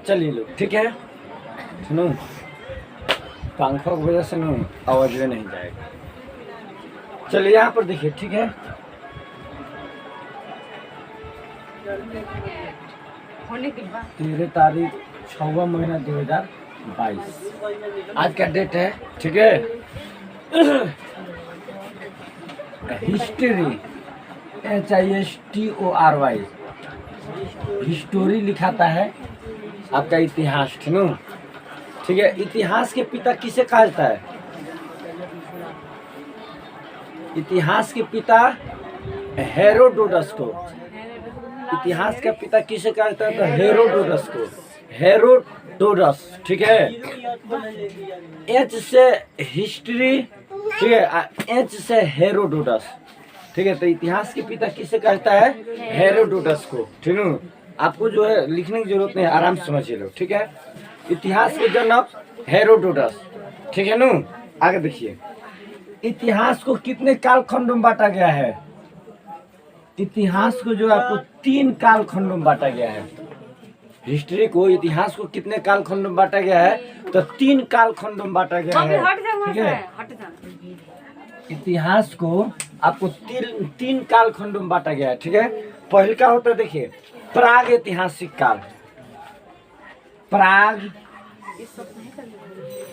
चलिए लो, ठीक है। सुनो, पंखों की वजह से ना आवाज में नहीं जाएगा। चलिए यहाँ पर देखिए, ठीक है। तेरह तारीख 6वां महीना 2022 आज का डेट है, ठीक है। हिस्ट्री HISTORY हिस्टोरी लिखाता है आपका इतिहास, ठीक है। इतिहास के पिता किसे कहा जाता है? इतिहास के पिता हेरोडोटस को। इतिहास का पिता किसे कहा जाता है? तो हेरोडोटस को, हेरोडोटस, ठीक है। एच से हिस्ट्री, ठीक है, एच से हेरोडोटस, ठीक है। तो इतिहास के पिता किसे कहता है? हेरोडोटस को, ठीक है। आपको जो है लिखने की जरूरत नहीं, आराम से समझिए लो, ठीक है। इतिहास के जनक हेरोडोटस, ठीक है नु। आगे देखिए, इतिहास को कितने कालखंडों में बांटा गया है? इतिहास को जो आपको 3 कालखंडों में बांटा गया है। हिस्ट्री को, इतिहास को कितने कालखंडों में बांटा गया है? तो 3 कालखंडों में बांटा गया है, ठीक है। इतिहास को आपको 3 कालखंडों में बांटा गया है, ठीक है। पहले का होता है, देखिए, प्राग ऐतिहासिक काल, प्राग,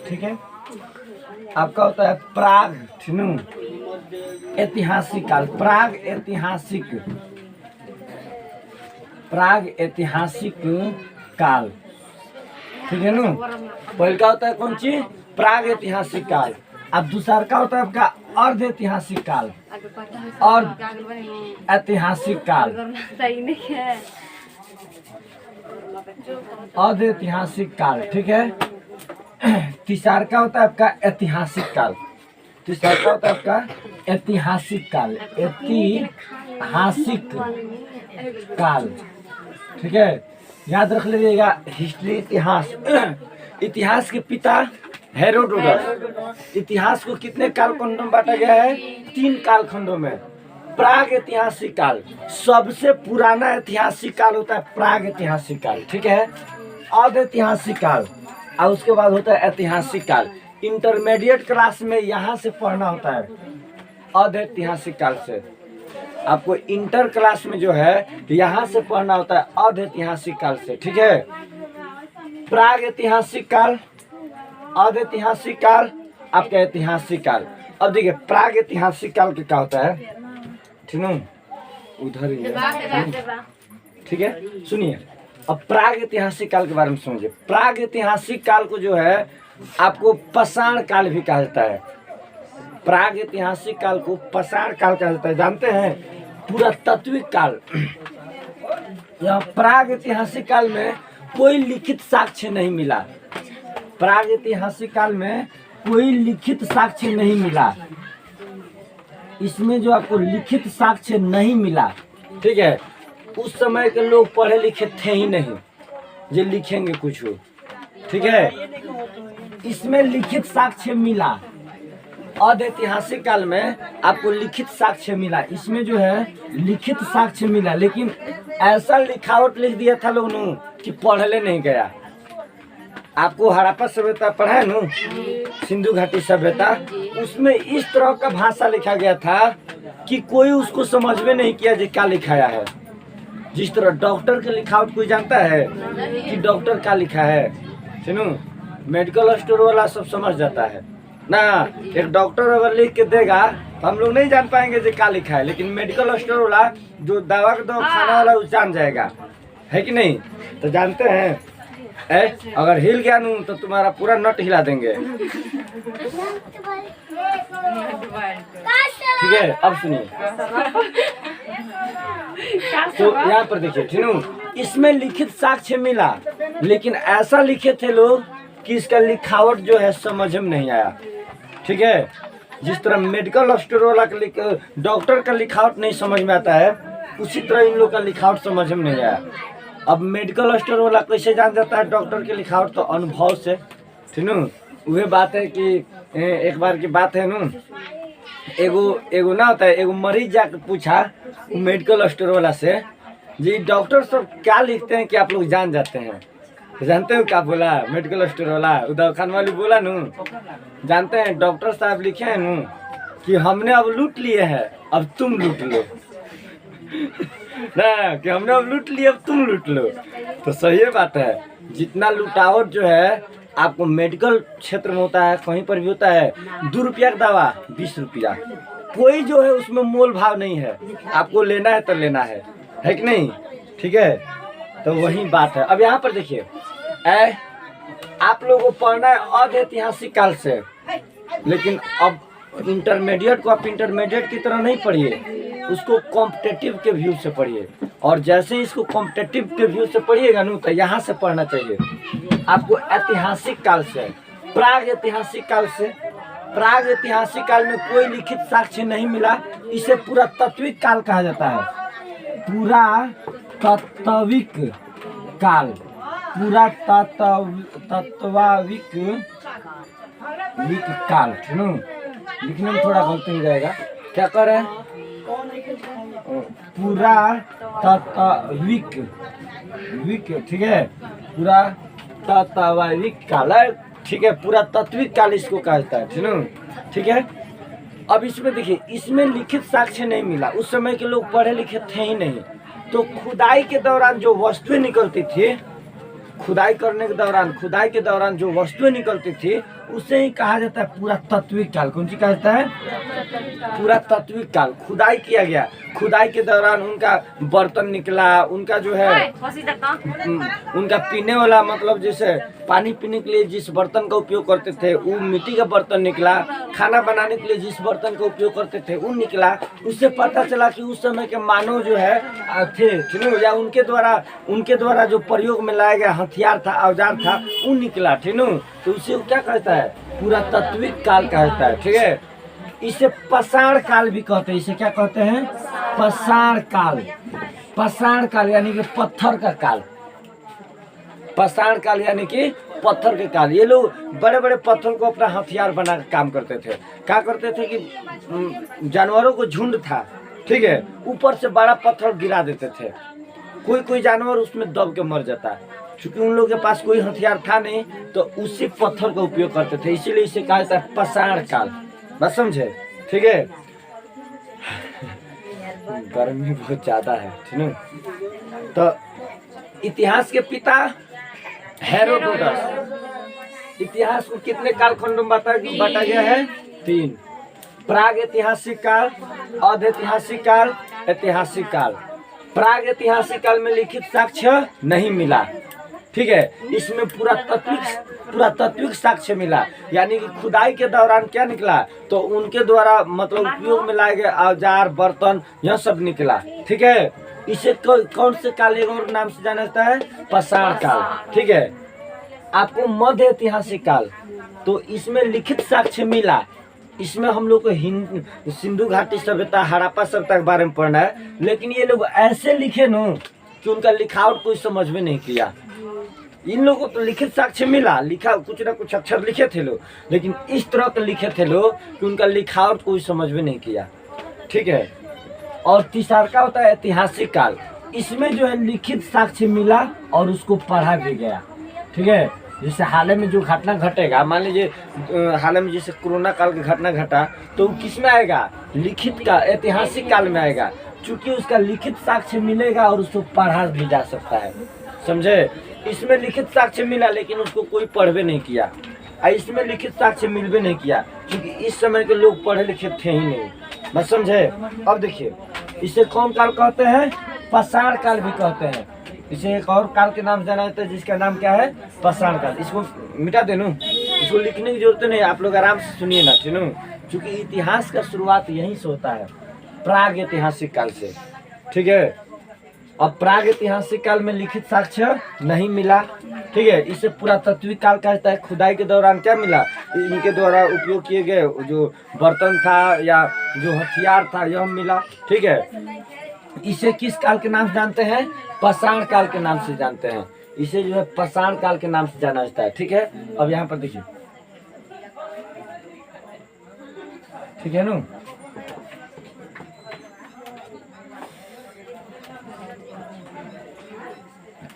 ठीक है। आपका होता है प्राग, ठीक है, ऐतिहासिक काल, प्राग ऐतिहासिक, प्राग ऐतिहासिक काल, ठीक है ना। पहले का होता है कौन सी? प्राग ऐतिहासिक काल। अब दूसरा का होता है आपका अर्ध ऐतिहासिक काल, और ऐतिहासिक काल, अर्ध ऐतिहासिक काल, ठीक है। तीसरा का होता है आपका ऐतिहासिक काल, तीसरा का होता है आपका ऐतिहासिक काल, ऐतिहासिक काल, ठीक है। याद रख लीजिएगा, हिस्ट्री, इतिहास। इतिहास के पिता हेरोडोटस। इतिहास को कितने कालखंडों में बांटा गया है? 3 कालखंडों में। प्राग ऐतिहासिक काल, सबसे पुराना ऐतिहासिक काल होता है प्राग ऐतिहासिक काल, ठीक है। अर्ध ऐतिहासिक काल, और उसके बाद होता है ऐतिहासिक काल। इंटरमीडिएट क्लास में यहाँ से पढ़ना होता है अर्ध ऐतिहासिक काल से। आपको इंटर क्लास में जो है यहाँ से पढ़ना होता है अर्ध ऐतिहासिक काल से, ठीक है। प्राग ऐतिहासिक काल, अर्ध ऐतिहासिक काल, आपका ऐतिहासिक काल। अब देखिए, प्राग ऐतिहासिक काल के क्या होता है, ठीक है, उधर ही है, ठीक है। सुनिए, अब प्राग ऐतिहासिक काल के बारे में समझिए। प्राग ऐतिहासिक काल को जो है आपको पाषाण काल भी कहा जाता है। प्राग ऐतिहासिक काल को पाषाण काल कहा जाता है, जानते हैं? पूरा तत्विक काल। यह प्राग ऐतिहासिक काल में कोई लिखित साक्ष्य नहीं मिला। प्राग ऐतिहासिक काल में कोई लिखित साक्ष्य नहीं मिला। इसमें जो आपको लिखित साक्ष्य नहीं मिला, ठीक है। उस समय के लोग पढ़े लिखे थे ही नहीं जो लिखेंगे कुछ हो, ठीक है। इसमें लिखित साक्ष्य मिला। अर्ध ऐतिहासिक काल में आपको लिखित साक्ष्य मिला, इसमें जो है लिखित साक्ष्य मिला, लेकिन ऐसा लिखावट लिख दिया था लोग ने कि पढ़ले नहीं गया। आपको हड़प्पा सभ्यता पढ़ा है ना, सिंधु घाटी सभ्यता, उसमें इस तरह का भाषा लिखा गया था कि कोई उसको समझ में नहीं किया जो क्या लिखाया है। जिस तरह डॉक्टर के लिखावट कोई जानता है कि डॉक्टर क्या लिखा है, सुनो, मेडिकल स्टोर वाला सब समझ जाता है ना। एक डॉक्टर अगर लिख के देगा तो हम लोग नहीं जान पाएंगे जो क्या लिखा है, लेकिन मेडिकल स्टोर वाला जो दवा का खाना वाला उस जान जाएगा, है कि नहीं? तो जानते हैं, अगर हिल गया नू तो तुम्हारा पूरा नट हिला देंगे, ठीक है। अब सुनिए, तो यहाँ पर देखिए, ठीक है, इसमें लिखित साक्ष्य मिला, लेकिन ऐसा लिखे थे लोग कि इसका लिखावट जो है समझ में नहीं आया, ठीक है। जिस तरह मेडिकल स्टोर वाला का डॉक्टर का लिखावट नहीं समझ में आता है, उसी तरह इन लोग का लिखावट समझ में नहीं आया। अब मेडिकल स्टोर वाला कैसे जान जाता है डॉक्टर के लिखावट? तो अनुभव से, ठीक है। वही बात है कि एक बार की बात है ना, एगो ना होता है, एगो मरीज जाकर पूछा मेडिकल स्टोर वाला से जी डॉक्टर सब क्या लिखते हैं कि आप लोग जान जाते हैं? जानते हो क्या बोला मेडिकल स्टोर वाला उदय खान वाली बोला नू? जानते हैं डॉक्टर साहब लिखे हैं नू कि हमने अब लूट लिए हैं, अब तुम लूट लो। ना कि हमने अब लूट लिए, अब तुम लूट लो। तो सही बात है। जितना लुटावट जो है आपको मेडिकल क्षेत्र में होता है, कहीं पर भी होता है, 2 रुपया का दवा 20 रुपया, कोई जो है उसमें मोल भाव नहीं है। आपको लेना है तो लेना है कि नहीं? ठीक है, तो वही बात है। अब यहाँ पर देखिए, आप लोगों को पढ़ना है अधैतिहासिक काल से, लेकिन अब इंटरमीडिएट को आप इंटरमीडिएट की तरह नहीं पढ़िए, उसको कॉम्पिटेटिव के व्यू से पढ़िए। और जैसे इसको कॉम्पिटेटिव के व्यू से पढ़िएगा ना, तो यहाँ से पढ़ना चाहिए आपको ऐतिहासिक काल से, प्राग ऐतिहासिक काल से। प्राग ऐतिहासिक काल में कोई लिखित साक्ष्य नहीं मिला, इसे पूरा तत्विक काल कहा जाता है। पूरा तत्विक काल, पूरा तत्वाविक काल। लिखने में थोड़ा गलती हो जाएगा, क्या कर रहे हैं? पूरा तत्विक विक, ठीक है, पूरा तत्वाविक काल है, ठीक है, पूरा तत्विक काल इसको कहता है, ठीक है। अब इसमें देखिए, इसमें लिखित साक्ष्य नहीं मिला, उस समय के लोग पढ़े लिखे थे ही नहीं। तो खुदाई के दौरान जो वस्तुएं निकलती थी, खुदाई करने के दौरान जो वस्तुएं निकलती थी, उसे ही कहा जाता है पूरा तत्विक काल। कौन सी कहा जाता है? पूरा तत्विक काल। खुदाई किया गया, खुदाई के दौरान उनका बर्तन निकला, उनका जो है उनका पीने वाला, मतलब जैसे पानी पीने के लिए जिस बर्तन का उपयोग करते थे वो मिट्टी का बर्तन निकला, खाना बनाने के लिए जिस बर्तन का उपयोग करते थे वो निकला। उससे पता चला कि उस समय के मानव जो है थे, या उनके द्वारा जो प्रयोग में लाया गया हथियार था, औजार था, वो निकला, ठीक है। तो उसे क्या कहता है? पूरा तत्विक काल कहता है, ठीक है। इसे पाषाण काल भी कहते हैं। इसे क्या कहते हैं? पाषाण काल। पाषाण काल यानी कि पत्थर का काल। पाषाण काल यानी कि पत्थर के काल। ये लोग बड़े बड़े पत्थर को अपना हथियार बना के काम करते थे। क्या करते थे कि जानवरों को झुंड था, ठीक है, ऊपर से बड़ा पत्थर गिरा देते थे, कोई जानवर उसमें दब के मर जाता है। क्योंकि उन लोगों के पास कोई हथियार था नहीं, तो उसी पत्थर का उपयोग करते थे, इसीलिए इसे कहा जाता है पाषाण काल। बस समझे? ठीक है। गर्मी बहुत ज्यादा है, ठीक है। तो इतिहास के पिता हेरोडोटस। इतिहास को कितने कालखंडों में बांटा गया है? 3। प्राग ऐतिहासिक काल, अधैतिहासिक काल, ऐतिहासिक काल। प्राग ऐतिहासिक काल में लिखित साक्ष्य नहीं मिला, ठीक है। इसमें पूरा तत्विक साक्ष्य मिला, यानी कि खुदाई के दौरान क्या निकला, तो उनके द्वारा मतलब उपयोग में लाए गए औजार, बर्तन, यह सब निकला, ठीक है। इसे कौन से काल एक और नाम से जाना जाता है? पाषाण काल, ठीक है। आपको मध्य ऐतिहासिक काल, तो इसमें लिखित साक्ष्य मिला। इसमें हम लोग को सिंधु घाटी सभ्यता, हड़प्पा सभ्यता के बारे में पढ़ना है, लेकिन ये लोग ऐसे लिखे न कि उनका लिखावट कोई समझ में नहीं किया। इन लोगों को तो लिखित साक्ष्य मिला, लिखा कुछ ना कुछ अक्षर लिखे थे लोग, लेकिन इस तरह के लिखे थे लोग कि उनका लिखावट कोई समझ में नहीं किया, ठीक है। और तीसरा का होता है ऐतिहासिक काल। इसमें जो है लिखित साक्ष्य मिला और उसको पढ़ा भी गया, ठीक है। जैसे हाल में जो घटना घटेगा, मान लीजिए हाल में जैसे कोरोना काल का घटना घटा, तो किस में आएगा? लिखित का, ऐतिहासिक काल में आएगा, क्योंकि उसका लिखित साक्ष्य मिलेगा और उसको पढ़ा भी जा सकता है, समझे। इसमें लिखित साक्ष्य मिला, लेकिन उसको कोई पढ़वे नहीं किया। इसमें लिखित साक्ष्य मिलवे नहीं किया, क्योंकि इस समय के लोग पढ़े लिखे थे ही नहीं, बस समझे। अब देखिए, इसे कौन काल कहते हैं? पाषाण काल भी कहते हैं। इसे एक और काल के नाम से जाना जाता है, जिसका नाम क्या है? पाषाण काल। इसको मिटा देनू, इसको लिखने की जरूरत नहीं, आप लोग आराम से सुनिए ना, ठीक, क्योंकि इतिहास का शुरुआत यहीं से होता है, प्राग ऐतिहासिक काल से, ठीक है। अब प्राग ऐतिहासिक काल में लिखित साक्ष्य नहीं मिला, ठीक है। इसे पूरा तत्विक काल कहता है। खुदाई के दौरान क्या मिला? इनके द्वारा उपयोग किए गए जो बर्तन था या जो हथियार था, यह मिला, ठीक है। इसे किस काल के नाम से जानते हैं? पाषाण काल के नाम से जानते हैं। इसे जो है पाषाण काल के नाम से जाना जाता है, ठीक है। अब यहाँ पर देखिए, ठीक है ना।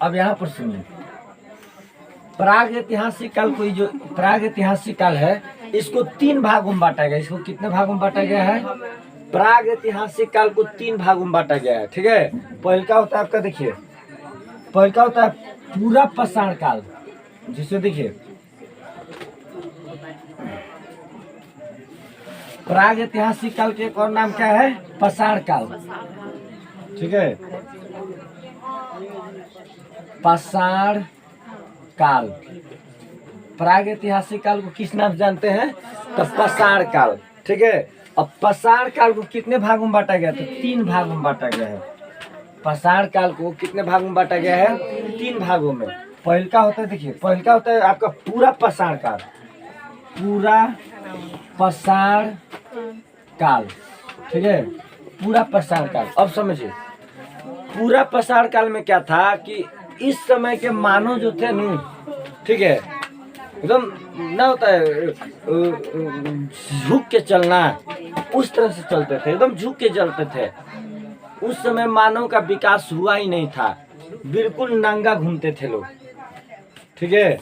अब यहाँ पर सुनिए, प्राग ऐतिहासिक काल को, जो प्राग ऐतिहासिक काल है इसको 3 भागों में बांटा गया। इसको कितने भागों में बांटा गया है? प्राग ऐतिहासिक काल को 3 भागों में बांटा गया है। ठीक है, पहला होता है आपका, देखिए पहला होता है पूरा पाषाण काल, जिसे देखिए प्राग ऐतिहासिक काल के एक और नाम क्या है? पाषाण काल। ठीक है, पाषाण काल। प्राग ऐतिहासिक काल को किस नाम से जानते हैं? तो पाषाण काल। ठीक है, अब पाषाण काल को कितने भागों में बांटा गया? तो 3 भागों में बांटा गया है। पाषाण काल को कितने भागों में बांटा गया है? 3 भागों में। पहला होता है, देखिए पहला होता है आपका पूरा पाषाण काल, पूरा पाषाण काल। ठीक है, पूरा पाषाण काल। अब समझिए, पूरा पाषाण काल में क्या था कि इस समय के मानव जो थे न, ठीक है, एकदम ना होता है झुक के चलना, उस तरह से चलते थे, एकदम झुक के चलते थे। उस समय मानव का विकास हुआ ही नहीं था, बिल्कुल नंगा घूमते थे लोग। ठीक है,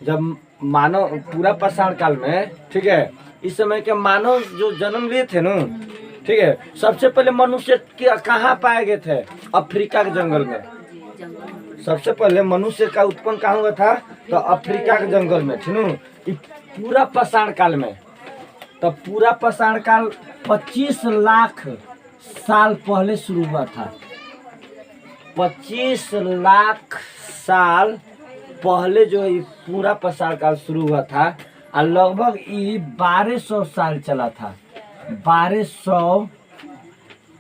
जब मानव पूरा पाषाण काल में, ठीक है, इस समय के मानव जो जन्म लिए थे न, ठीक है, सबसे पहले मनुष्य कहाँ पाए गए थे? अफ्रीका के जंगल में। सबसे पहले मनुष्य का उत्पन्न कहाँ हुआ था? तो अफ्रीका के जंगल में, ठीक है, पूरा पाषाण काल में। तो पूरा पाषाण काल 25 लाख साल पहले शुरू हुआ था। 25 लाख साल पहले जो ये पूरा पाषाण काल शुरू हुआ था, और लगभग ये 1200 साल चला था।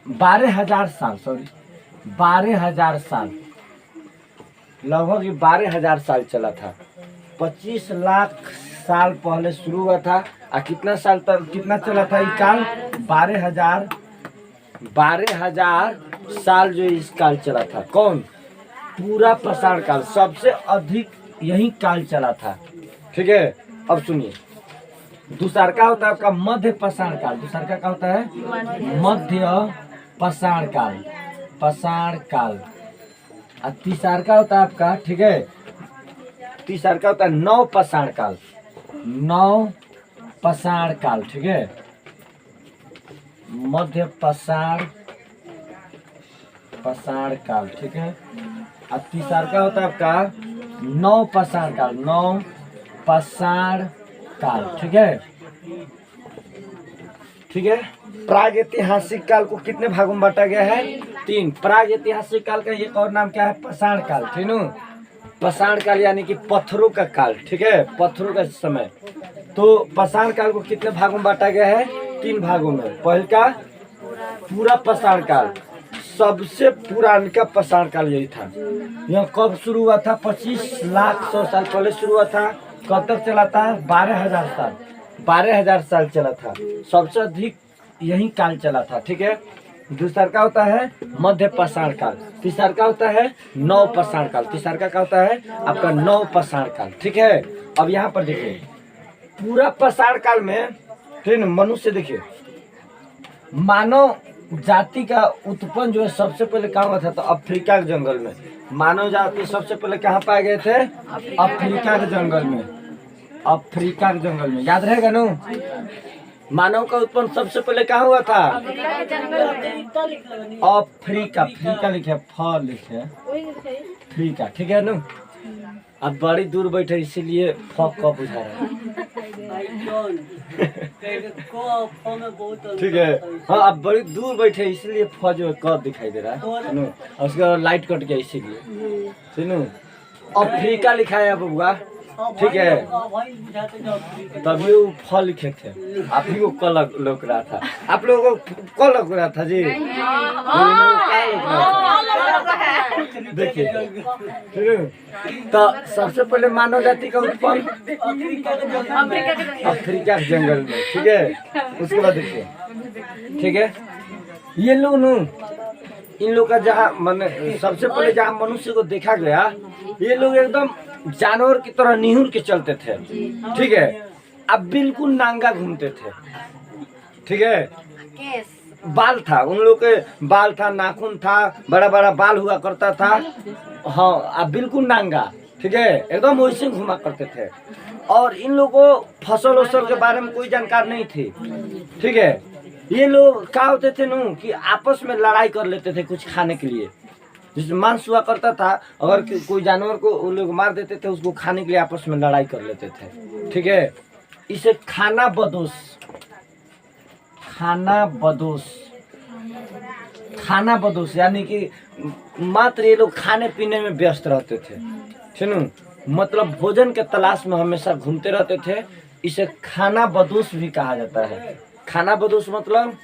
12,000 साल, सॉरी 12,000 साल, लगभग 12,000 साल चला था। 25 लाख साल पहले शुरू हुआ था, और कितना साल तक, कितना चला था ये काल? 12,000 साल जो इस काल चला था। कौन? पूरा पाषाण काल, सबसे अधिक यही काल चला था। ठीक है, अब सुनिए, दूसरा का होता है आपका मध्य पाषाण काल। दूसरा का होता है मध्य पाषाण काल, पाषाण काल। और तीसरा का होता है आपका, ठीक है, तीसरा का होता है नव पाषाण काल, नव पाषाण काल। ठीक है, मध्य पाषाण काल। ठीक है, और तीसरा का होता है आपका नव पाषाण काल, नव पाषाण काल। ठीक है, ठीक है। प्राग ऐतिहासिक काल को कितने भागों में बांटा गया है? 3। प्राग ऐतिहासिक काल का एक और नाम क्या है? पाषाण काल। ठीक है, पाषाण काल यानी कि पत्थरों का काल। ठीक है, पत्थरों का समय। तो पाषाण काल को कितने भागों में बांटा गया है? 3 भागों में। पहले का पूरा पाषाण काल, सबसे पुराना पाषाण काल यही था। यह कब शुरू हुआ था? 25 लाख 100 साल पहले शुरू हुआ था। कब तक चला था? 12,000 साल, 12,000 साल चला था। सबसे अधिक यही काल चला था। ठीक है, दूसरा का होता है मध्य पाषाण काल, तीसरा का होता है नव पाषाण काल, तीसरा का होता है आपका नव पाषाण काल। ठीक है, अब यहाँ पर देखिए, पूरा पाषाण काल में, ठीक है, मनुष्य देखिए, मानव जाति का उत्पन्न जो है सबसे पहले कहाँ हुआ था? तो अफ्रीका के जंगल में। मानव जाति सबसे पहले कहाँ पाए गए थे? अफ्रीका के जंगल में, अफ्रीका के जंगल में। याद रहेगा ना? मानव का उत्पन्न सबसे पहले कहाँ हुआ था? अफ्रीका, अफ्रीका लिखे, फ लिखे, अफ्रीका। ठीक है ना? अब बड़ी दूर बैठे इसीलिए फ क बुझा रहा है। ठीक है, हाँ, अब बड़ी दूर बैठे इसलिए फ जो क दिखाई दे रहा है ना, उसका लाइट कट गया इसीलिए। सुनो, अफ्रीका लिखा है बबुआ। ठीक है, तभी वो फल लिखे थे, आप ही को कल लग रहा था, आप लोगों को कल लग रहा था जी। देखिए, तो सबसे पहले मानव जाति का उत्पन्न अफ्रीका के जंगल में। ठीक है, उसके बाद देखिए, ठीक है, ये लोग न, इन लोग का जहाँ मैंने सबसे पहले जहाँ मनुष्य को देखा गया, ये लोग एकदम जानवर की तरह निहुर के चलते थे। ठीक है, अब बिल्कुल नांगा घूमते थे। ठीक है, बाल था, उन लोग के बाल था, नाखून था, बड़ा बड़ा बाल हुआ करता था। हाँ, अब बिल्कुल नांगा, ठीक है, एकदम वैसे घुमा करते थे। और इन लोगों को फसल वसल के बारे में कोई जानकारी नहीं थी, ठीक है। ये लोग क्या होते थे नू कि आपस में लड़ाई कर लेते थे कुछ खाने के लिए। जिसमें मांस हुआ करता था, अगर कोई जानवर को वो लोग मार देते थे, उसको खाने के लिए आपस में लड़ाई कर लेते थे, ठीक है। इसे खाना बदोश, खाना बदोश, खाना बदोश यानी कि मात्र ये लोग खाने पीने में व्यस्त रहते थे, सुनो, मतलब भोजन के तलाश में हमेशा घूमते रहते थे। इसे खाना बदोश भी कहा जाता है। खाना बदोश मतलब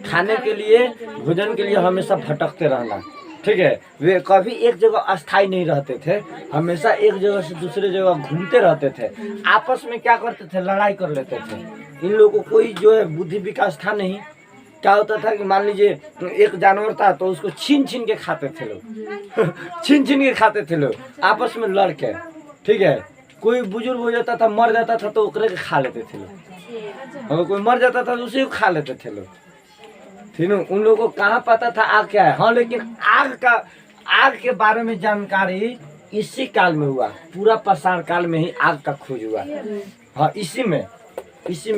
खाने के लिए, भोजन के लिए हमेशा भटकते रहना, ठीक है। वे कभी एक जगह अस्थायी नहीं रहते थे, हमेशा एक जगह से दूसरे जगह घूमते रहते थे। आपस में क्या करते थे, लड़ाई कर लेते थे। इन लोगों को कोई जो है बुद्धि विकास था नहीं। क्या होता था कि मान लीजिए एक जानवर था तो उसको छीन छीन के खाते थे लोग छीन छीन के खाते थे लोग आपस में लड़ के, ठीक है। कोई बुजुर्ग हो जाता था, मर जाता था तो ओकरे के खा लेते थे लोग। अगर कोई मर जाता था तो उसे खा लेते थे लोग, ठीक है। उन लोगों को कहाँ पता था आग क्या है। हाँ, लेकिन आग के बारे में जानकारी इसी काल में हुआ, पूरा पाषाण काल में ही आग का खोज हुआ। हाँ, इसी में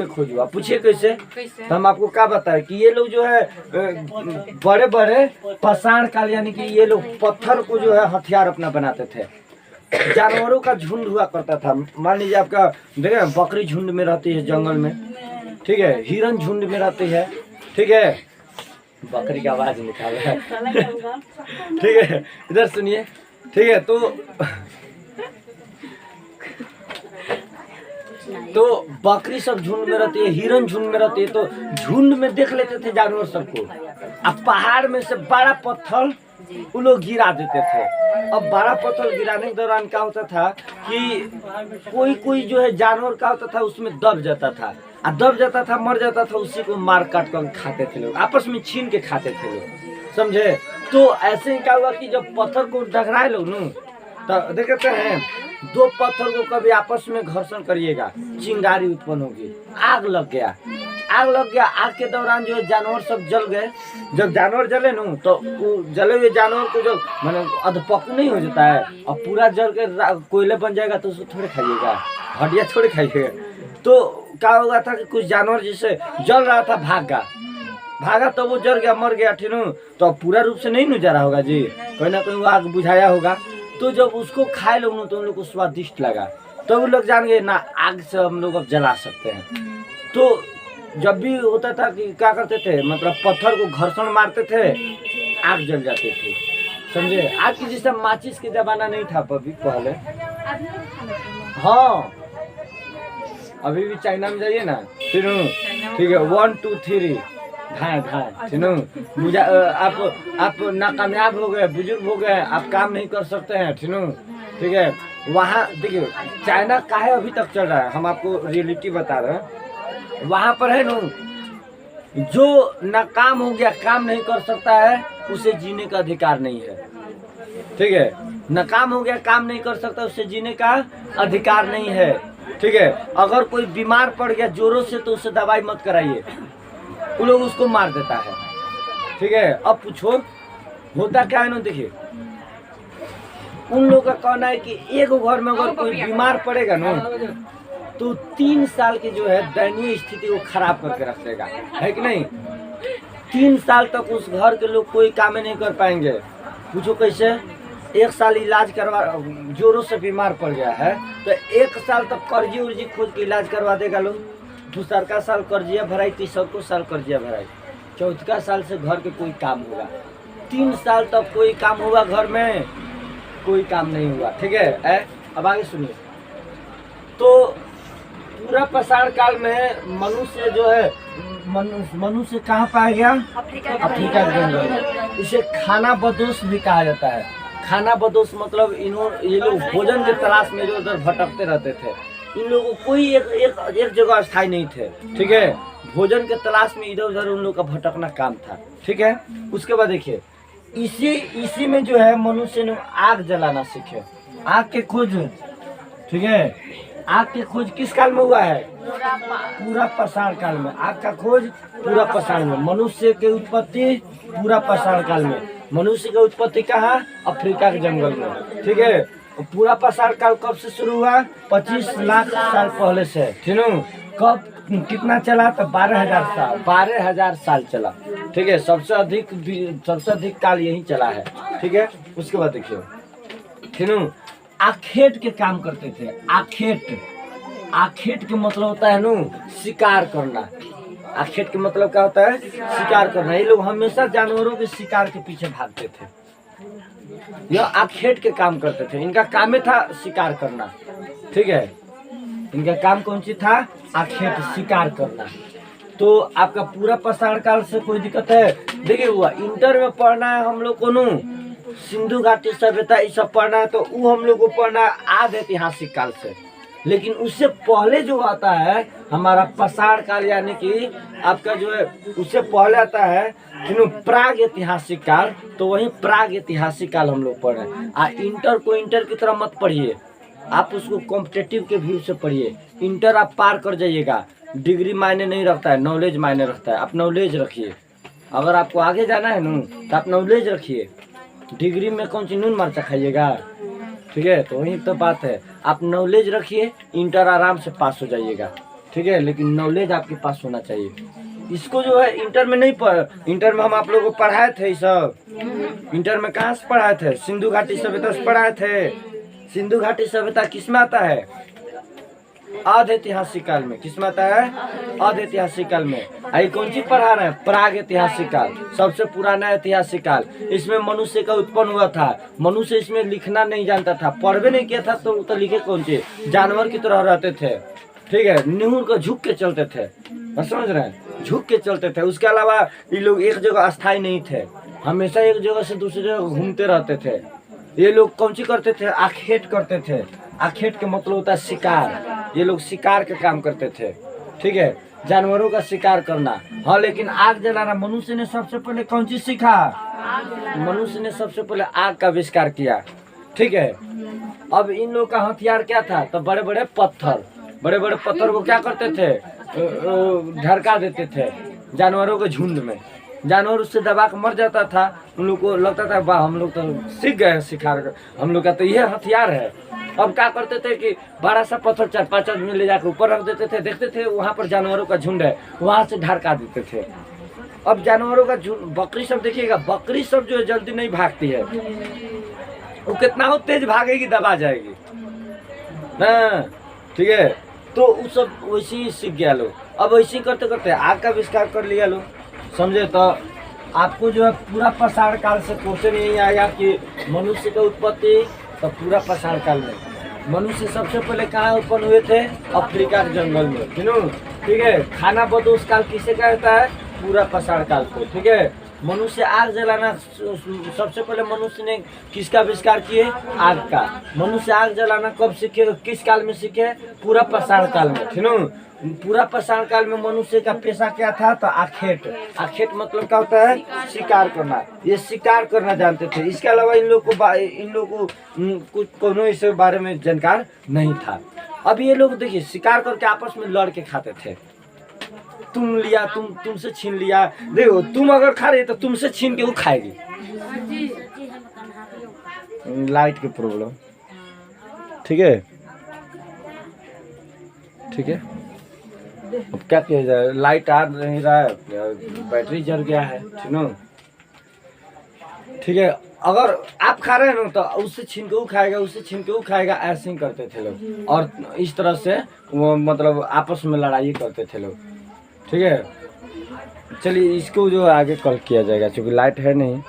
खोज हुआ। पूछिए कैसे? तो हम आपको क्या बताए कि ये लोग जो है बड़े बड़े पाषाण काल यानी कि ये लोग पत्थर को जो है हथियार अपना बनाते थे। जानवरों का झुंड हुआ करता था। मान लीजिए आपका देखे बकरी झुंड में रहती है जंगल में, ठीक है, हिरन झुंड में रहती है, ठीक है। बकरी की आवाज निकाल रहा है ठीक है, इधर सुनिए, ठीक है। तो बकरी सब झुंड में रहती है, हिरन झुंड में रहती है, तो झुंड में देख लेते थे जानवर सबको। अब पहाड़ में से बड़ा पत्थर वो लोग गिरा देते थे। अब बड़ा पत्थर गिराने के दौरान क्या होता था कि कोई जो है जानवर क्या होता था उसमें दब जाता था, दब जाता था, मर जाता था, उसी को मार काट कर खाते थे लोग, आपस में छीन के खाते थे लोग, समझे। तो ऐसे ही क्या हुआ कि जब पत्थर को टकराए लोग न, तो देखते हैं दो पत्थर को कभी आपस में घर्षण करिएगा, चिंगारी उत्पन्न होगी, आग लग गया। आग के दौरान जो जानवर सब जल गए। जब जानवर जले न तो जले हुए जानवर को जब मैंने अधपक नहीं हो जाता है और पूरा जल के कोयले बन जाएगा तो उसको थोड़े खाइएगा, हड्डियाँ थोड़े खाइएगा। तो क्या होगा था कि कुछ जानवर जिससे जल रहा था भागा तो वो जल गया, मर गया, ठीक है। तो पूरा रूप से नहीं जला होगा जी, कोई ना कोई वो आग बुझाया होगा। तो जब उसको खाए लोग तो उन लोग को स्वादिष्ट लगा, तो वो लोग जान गए ना आग से हम लोग अब जला सकते हैं। तो जब भी होता था कि क्या करते थे, मतलब पत्थर को घर्षण मारते थे, आग जल जाते थे, समझे। आज की जैसे माचिस के जमाना नहीं था पहले। हाँ, अभी भी चाइना में जाइए ना, ठीक है, 1 2 3 ढाई, ठीक है। आप नाकामयाब हो गए, बुजुर्ग हो गए, आप काम नहीं कर सकते हैं, ठीक है। वहाँ देखिए चाइना काहे अभी तक चल रहा है, हम आपको रियलिटी बता रहे हैं। वहाँ पर है न, जो नाकाम हो गया, काम नहीं कर सकता है, उसे जीने का अधिकार नहीं है, ठीक है। नाकाम हो गया, काम नहीं कर सकता, उसे जीने का अधिकार नहीं है, ठीक है। अगर कोई बीमार पड़ गया जोरों से तो उसे दवाई मत कराइए, वो लोग उसको मार देता है, ठीक है। अब पूछो होता क्या है ना, देखिए उन लोगों का कहना है कि एक घर में अगर कोई बीमार पड़ेगा ना तो 3 साल की जो है दयनीय स्थिति को खराब करके रख देगा, है कि नहीं। 3 साल तक उस घर के लोग कोई काम नहीं कर पाएंगे। पूछो कैसे? 1 साल इलाज करवा, जोरों से बीमार पड़ गया है तो 1 साल तक कर्जी उर्जी खोज के इलाज करवा देगा लोग। दूसरा साल कर्जिया भराई, तीसरा साल कर्जिया भराई, चौथा साल से घर के कोई काम होगा। 3 साल तक कोई काम हुआ, घर में कोई काम नहीं हुआ, ठीक है। अब आगे सुनिए। तो पूरा पाषाण काल में मनुष्य जो है, मनुष्य कहाँ पाया गया? अफ्रीका के जंगल। इसे खाना बदोश भी कहा जाता है। खाना बदोश मतलब ये लोग भोजन के तलाश में इधर उधर भटकते रहते थे। इन लोगों को कोई एक जगह स्थायी नहीं थे, ठीक है। भोजन के तलाश में इधर उधर उन लोग का भटकना काम था, ठीक है। उसके बाद देखिए इसी में जो है मनुष्य ने आग जलाना सीखे, आग के खोज, ठीक है। आग की खोज किस काल में हुआ है? पूरा पाषाण काल में। आग का खोज पूरा पाषाण में। मनुष्य की उत्पत्ति पूरा पाषाण काल में। मनुष्य की उत्पत्ति कहाँ? अफ्रीका के जंगल में। ठीक है, पूरा पाषाण काल कब से शुरू हुआ? 25 लाख साल पहले से। ठीक है, कब कितना चला? तो 12,000 साल। 12,000 साल चला। ठीक है, सबसे अधिक काल यही चला है। ठीक है, उसके बाद देखिए, ठीक है, आखेट के काम करते थे। आखेट के मतलब होता है नु शिकार करना। आखेट के मतलब क्या होता है? शिकार करना। ये लोग हमेशा जानवरों के शिकार के पीछे भागते थे। यह आखेट के काम करते थे। इनका काम था शिकार करना। ठीक है, इनका काम कौन सी था? आखेट, शिकार करना। तो आपका पूरा पाषाण काल से कोई दिक्कत है? देखिए, हुआ इंटर में पढ़ना है हम लोग को नु सिंधु घाटी सभ्यता ये सब पढ़ना है, तो वो हम लोग को पढ़ना है आद ऐतिहासिक काल से। लेकिन उससे पहले जो आता है हमारा पाषाण काल, यानी कि आपका जो है उससे पहले आता है प्राग ऐतिहासिक काल। तो वही प्राग ऐतिहासिक काल हम लोग पढ़ रहे हैं। इंटर को इंटर की तरह मत पढ़िए, आप उसको कॉम्पिटेटिव के व्यू से पढ़िए। इंटर आप पार कर जाइएगा। डिग्री मायने नहीं रखता है, नॉलेज मायने रखता है। आप नॉलेज रखिए। अगर आपको आगे जाना है नू तो आप नॉलेज रखिए। डिग्री में कौन सी नून मरचा खाइएगा? ठीक है, तो वही तो बात है। आप नॉलेज रखिए, इंटर आराम से पास हो जाइएगा। ठीक है, लेकिन नॉलेज आपके पास होना चाहिए। इसको जो है इंटर में नहीं इंटर में हम आप लोगों को पढ़ाए थे। ये सब इंटर में कहाँ से पढ़ाए थे? सिंधु घाटी सभ्यता से पढ़ाए थे। सिंधु घाटी सभ्यता किसमें आता है? आध ऐतिहासिक काल में। किसमें आता है? आध ऐतिहासिक काल में। आई कौन सी पढ़ा रहे हैं? प्राग ऐतिहासिक काल, सबसे पुराना ऐतिहासिक काल। इसमें मनुष्य का उत्पन्न हुआ था। मनुष्य इसमें लिखना नहीं जानता था, पढ़वे नहीं किया था, तो लिखे कौन से? जानवर की तरह रहते थे। ठीक है, निहुर को झुक के चलते थे। समझ रहे हैं? झुक के चलते थे। उसके अलावा ये लोग एक जगह अस्थायी नहीं थे, हमेशा एक जगह से दूसरी जगह घूमते रहते थे। ये लोग कौन सी करते थे? आखेट करते थे। आखेट के मतलब होता है शिकार। ये लोग शिकार के काम करते थे। ठीक है, जानवरों का शिकार करना। हाँ, लेकिन आग जलाना मनुष्य ने सबसे पहले कौन चीज सीखा? मनुष्य ने सबसे पहले आग का आविष्कार किया। ठीक है, अब इन लोग का हथियार क्या था? तो बड़े बड़े पत्थर को क्या करते थे? ढरका देते थे जानवरों के झुंड में। जानवर उससे दबा के मर जाता था। उन लोग को लगता था वाह, हम लोग तो सीख गए शिकार, हम लोग का तो ये हथियार है। अब क्या करते थे कि बड़ा सा पत्थर 4-5 आदमी ले जाकर ऊपर रख देते थे। देखते थे वहाँ पर जानवरों का झुंड है, वहाँ से ढरका देते थे। अब जानवरों का झुंड, बकरी सब देखिएगा, बकरी सब जो है जल्दी नहीं भागती है। वो कितना हो तेज भागेगी, दबा जाएगी। हाँ, ठीक है, तो वो सब वैसे ही सीख गया लोग। अब वैसे ही करते करते आग का आविष्कार कर लिया लोग। समझे? तो आपको जो है पूरा पाषाण काल से क्वेश्चन यही आएगा कि मनुष्य की उत्पत्ति तो पूरा पाषाण काल में। मनुष्य सबसे पहले कहाँ उत्पन्न हुए थे? अफ्रीका के जंगल में। ठीक है, खाना बदोश काल किसे कहता है? पूरा पाषाण काल को। ठीक है, मनुष्य आग जलाना सबसे पहले मनुष्य ने किसका आविष्कार किए? आग का। मनुष्य आग जलाना कब सीखे? किस काल में सीखे? पूरा पाषाण काल में। ठीक है, पूरा पाषाण काल में मनुष्य का पेशा क्या था? तो आखेट। आखेट मतलब क्या होता है? शिकार करना। ये शिकार करना जानते थे। इसके अलावा इन लोग को कुछ कोनो इस बारे में जानकार नहीं था। अब ये लोग देखिए शिकार करके आपस में लड़ के खाते थे। तुम लिया, तुमसे छीन लिया। देखो, तुम अगर खा रहे तो तुमसे छीन के वो खाएगी। लाइट की प्रॉब्लम। ठीक है, ठीक है, अब क्या किया जाए? लाइट आ नहीं रहा है, बैटरी जल गया है। ठीक है, अगर आप खा रहे हैं ना तो उससे छीन के वो खाएगा, उससे छीन के वो खाएगा। ऐसे ही करते थे लोग, और इस तरह से वो मतलब आपस में लड़ाई करते थे लोग। ठीक है, चलिए इसको जो आगे कल किया जाएगा, क्योंकि लाइट है नहीं।